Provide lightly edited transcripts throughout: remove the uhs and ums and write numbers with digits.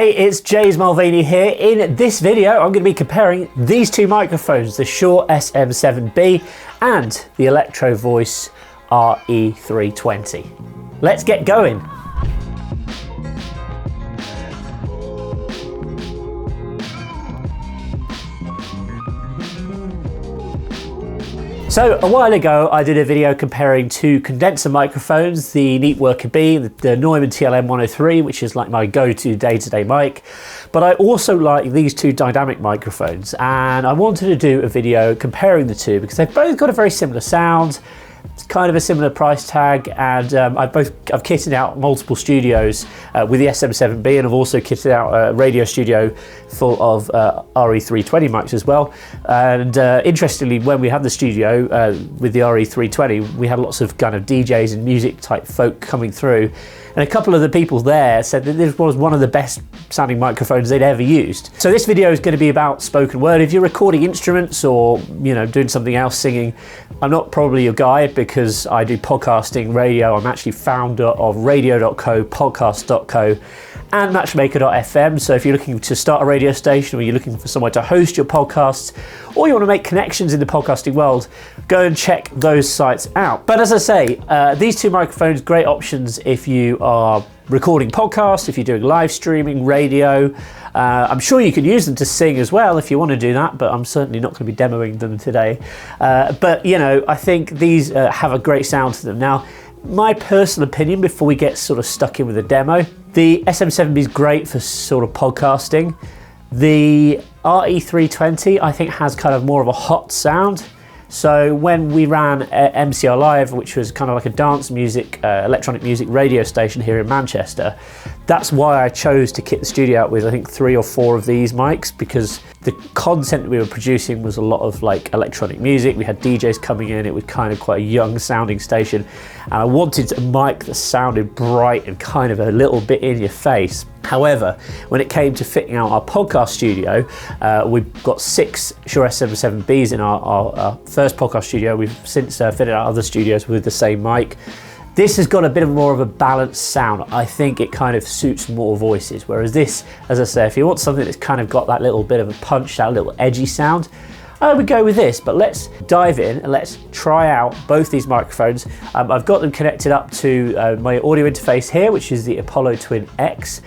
Hey, it's James Mulvaney here. In this video, I'm going to be comparing these two microphones, the Shure SM7B and the Electro-Voice RE320. Let's get going. So a while ago I did a video comparing two condenser microphones, the Neat Worker B, the Neumann TLM103, which is like my go-to day-to-day mic, but I also like these two dynamic microphones, and I wanted to do a video comparing the two because they've both got a very similar sound. It's kind of a similar price tag, and I've kitted out multiple studios with the SM7B, and I've also kitted out a radio studio full of RE320 mics as well. And interestingly, when we had the studio with the RE320, we had lots of kind of DJs and music type folk coming through, and a couple of the people there said that this was one of the best sounding microphones they'd ever used. So this video is going to be about spoken word. If you're recording instruments or doing something else, singing, I'm not probably your guy because I do podcasting, radio. I'm actually founder of Radio.co, podcast.co, and matchmaker.fm. So if you're looking to start a radio station, or you're looking for somewhere to host your podcasts, or you want to make connections in the podcasting world, go and check those sites out. But as I say, these two microphones, great options if you are recording podcasts, if you're doing live streaming, radio. I'm sure you can use them to sing as well if you want to do that, but I'm certainly not going to be demoing them today. But I think these have a great sound to them. Now, my personal opinion before we get sort of stuck in with the demo, the SM7B is great for sort of podcasting. The RE320 I think has kind of more of a hot sound. So when we ran MCR Live, which was kind of like a dance music, electronic music radio station here in Manchester, that's why I chose to kit the studio out with I think 3 or 4 of these mics, because the content that we were producing was a lot of like electronic music. We had DJs coming in, it was kind of quite a young sounding station, and I wanted a mic that sounded bright and kind of a little bit in your face. However, when it came to fitting out our podcast studio, we've got 6 Shure SM7Bs in our first podcast studio. We've since fitted out other studios with the same mic. This has got a bit more of a balanced sound. I think it kind of suits more voices, whereas this, as I say, if you want something that's kind of got that little bit of a punch, that little edgy sound, I would go with this. But let's dive in and let's try out both these microphones. I've got them connected up to my audio interface here, which is the Apollo Twin X.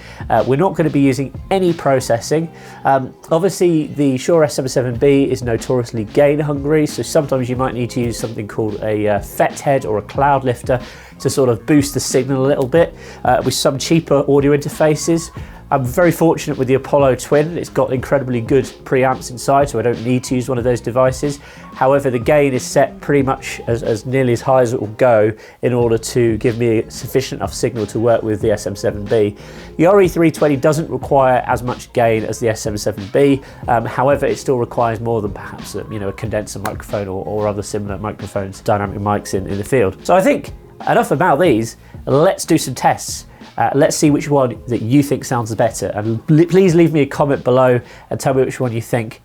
We're not going to be using any processing. Obviously, the Shure SM7B is notoriously gain hungry, so sometimes you might need to use something called a FET head or a cloud lifter to sort of boost the signal a little bit with some cheaper audio interfaces. I'm very fortunate with the Apollo Twin. It's got incredibly good preamps inside, so I don't need to use one of those devices. However, the gain is set pretty much as nearly as high as it will go in order to give me sufficient enough signal to work with the SM7B. The RE320 doesn't require as much gain as the SM7B. However, it still requires more than perhaps a condenser microphone or other similar microphones, dynamic mics in the field. So I think enough about these. Let's do some tests. Let's see which one that you think sounds better, and please leave me a comment below and tell me which one you think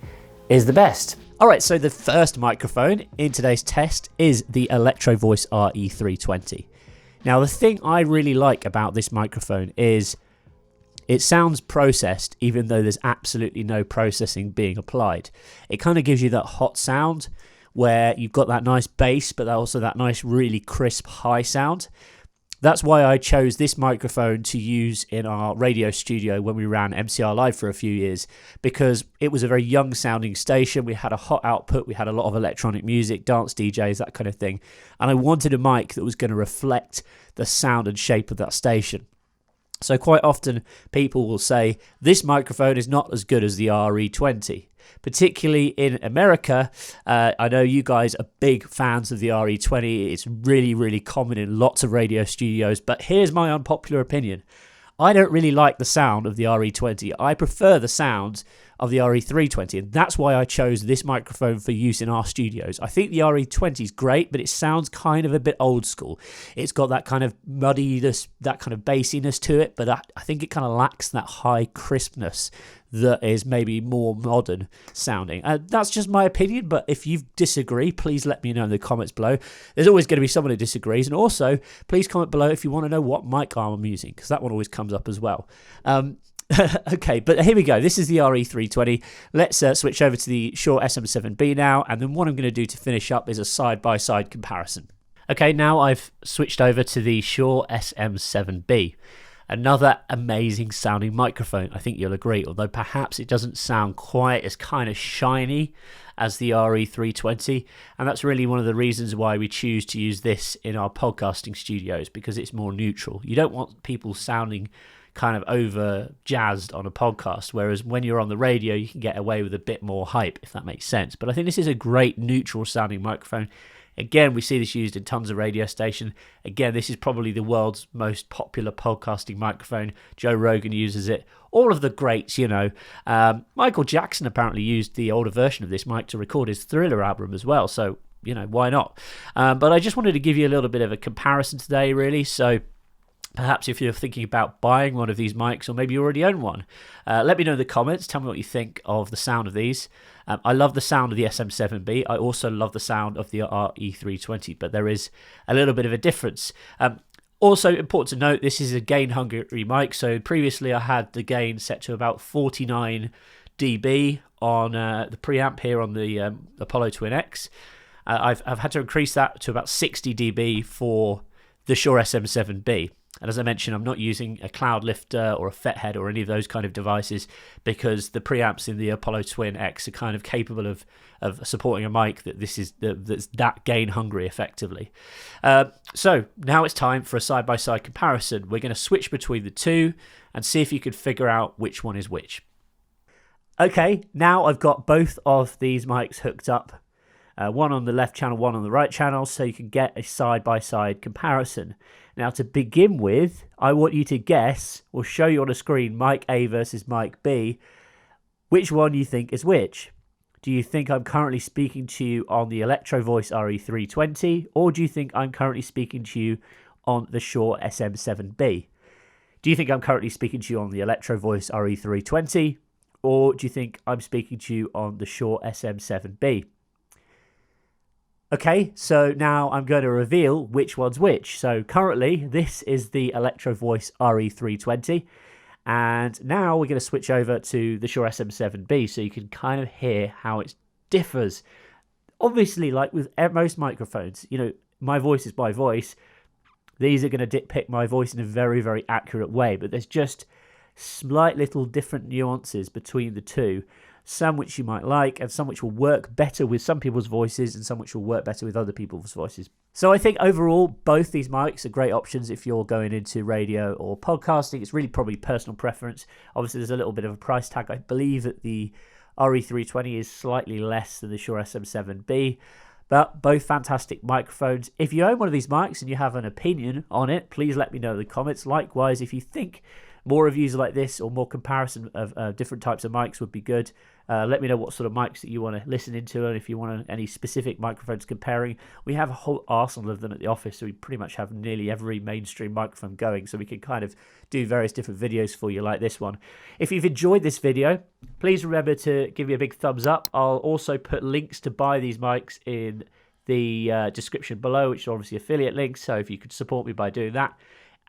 is the best. Alright, so the first microphone in today's test is the Electro-Voice RE320. Now, the thing I really like about this microphone is it sounds processed even though there's absolutely no processing being applied. It kind of gives you that hot sound where you've got that nice bass, but also that nice really crisp high sound. That's why I chose this microphone to use in our radio studio when we ran MCR Live for a few years, because it was a very young sounding station. We had a hot output, we had a lot of electronic music, dance DJs, that kind of thing. And I wanted a mic that was going to reflect the sound and shape of that station. So quite often people will say, this microphone is not as good as the RE20. Particularly in America, I know you guys are big fans of the RE20. It's really, really common in lots of radio studios. But here's my unpopular opinion. I don't really like the sound of the RE20. I prefer the sound of the RE320, and that's why I chose this microphone for use in our studios. I think the RE20 is great, but it sounds kind of a bit old school. It's got that kind of muddiness, that kind of bassiness to it, but I think it kind of lacks that high crispness that is maybe more modern sounding. That's just my opinion, but if you disagree, please let me know in the comments below. There's always going to be someone who disagrees, and also please comment below if you want to know what mic arm I'm using, because that one always comes up as well. Okay, but here we go. This is the RE320. Let's switch over to the Shure SM7B now, and then what I'm going to do to finish up is a side-by-side comparison. Okay, now I've switched over to the Shure SM7B. Another amazing sounding microphone, I think you'll agree, although perhaps it doesn't sound quite as kind of shiny as the RE320, and that's really one of the reasons why we choose to use this in our podcasting studios, because it's more neutral. You don't want people sounding kind of over jazzed on a podcast, whereas when you're on the radio you can get away with a bit more hype, if that makes sense. But I think this is a great neutral sounding microphone. Again, we see this used in tons of radio stations. Again, this is probably the world's most popular podcasting microphone. Joe Rogan uses it. All of the greats, you know. Michael Jackson apparently used the older version of this mic to record his Thriller album as well. So, you know, why not? But I just wanted to give you a little bit of a comparison today, really. So perhaps if you're thinking about buying one of these mics, or maybe you already own one, let me know in the comments. Tell me what you think of the sound of these. I love the sound of the SM7B. I also love the sound of the RE320, but there is a little bit of a difference. Also important to note, this is a gain hungry mic. So previously I had the gain set to about 49 dB on the preamp here on the Apollo Twin X. I've had to increase that to about 60 dB for the Shure SM7B. And as I mentioned, I'm not using a cloud lifter or a FET head or any of those kind of devices, because the preamps in the Apollo Twin X are kind of capable of supporting a mic that's that gain hungry effectively. So now it's time for a side-by-side comparison. We're going to switch between the two and see if you could figure out which one is which. Okay, now I've got both of these mics hooked up. One on the left channel, one on the right channel, so you can get a side-by-side comparison. Now, to begin with, I want you to guess, or show you on a screen, mic A versus mic B, which one you think is which. Do you think I'm currently speaking to you on the Electro-Voice RE320, or do you think I'm currently speaking to you on the Shure SM7B? Do you think I'm currently speaking to you on the Electro-Voice RE320, or do you think I'm speaking to you on the Shure SM7B? Okay, so now I'm going to reveal which one's which. So currently, this is the Electro-Voice RE320. And now we're going to switch over to the Shure SM7B so you can kind of hear how it differs. Obviously, like with most microphones, you know, my voice is my voice. These are going to depict my voice in a very, very accurate way. But there's just slight little different nuances between the two. Some which you might like, and some which will work better with some people's voices, and some which will work better with other people's voices. So I think overall, both these mics are great options if you're going into radio or podcasting. It's really probably personal preference. Obviously, there's a little bit of a price tag. I believe that the RE320 is slightly less than the Shure SM7B, but both fantastic microphones. If you own one of these mics and you have an opinion on it, please let me know in the comments. Likewise, if you think more reviews like this or more comparison of different types of mics would be good. Let me know what sort of mics that you want to listen into, and if you want any specific microphones comparing. We have a whole arsenal of them at the office, so we pretty much have nearly every mainstream microphone going, so we can kind of do various different videos for you like this one. If you've enjoyed this video, please remember to give me a big thumbs up. I'll also put links to buy these mics in the description below, which are obviously affiliate links, so if you could support me by doing that.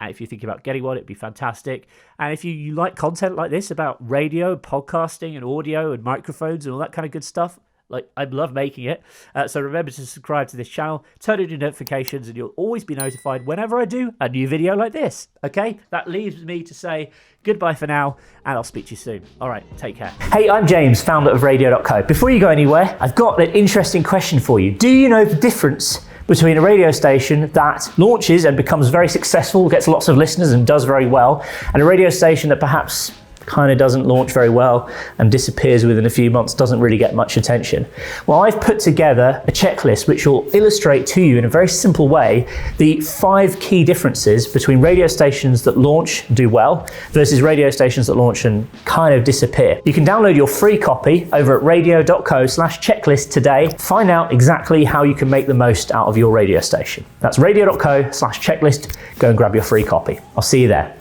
And if you're thinking about getting one, it'd be fantastic. And if you like content like this about radio, podcasting, and audio, and microphones, and all that kind of good stuff, like, I love making it. So remember to subscribe to this channel, turn on your notifications, and you'll always be notified whenever I do a new video like this. Okay? That leaves me to say goodbye for now, and I'll speak to you soon. All right, take care. Hey, I'm James, founder of Radio.co. Before you go anywhere, I've got an interesting question for you. Do you know the difference between a radio station that launches and becomes very successful, gets lots of listeners and does very well, and a radio station that perhaps kind of doesn't launch very well and disappears within a few months, doesn't really get much attention? Well, I've put together a checklist which will illustrate to you in a very simple way the 5 key differences between radio stations that launch and do well versus radio stations that launch and kind of disappear. You can download your free copy over at radio.co/checklist today. Find out exactly how you can make the most out of your radio station. That's radio.co/checklist. Go and grab your free copy. I'll see you there.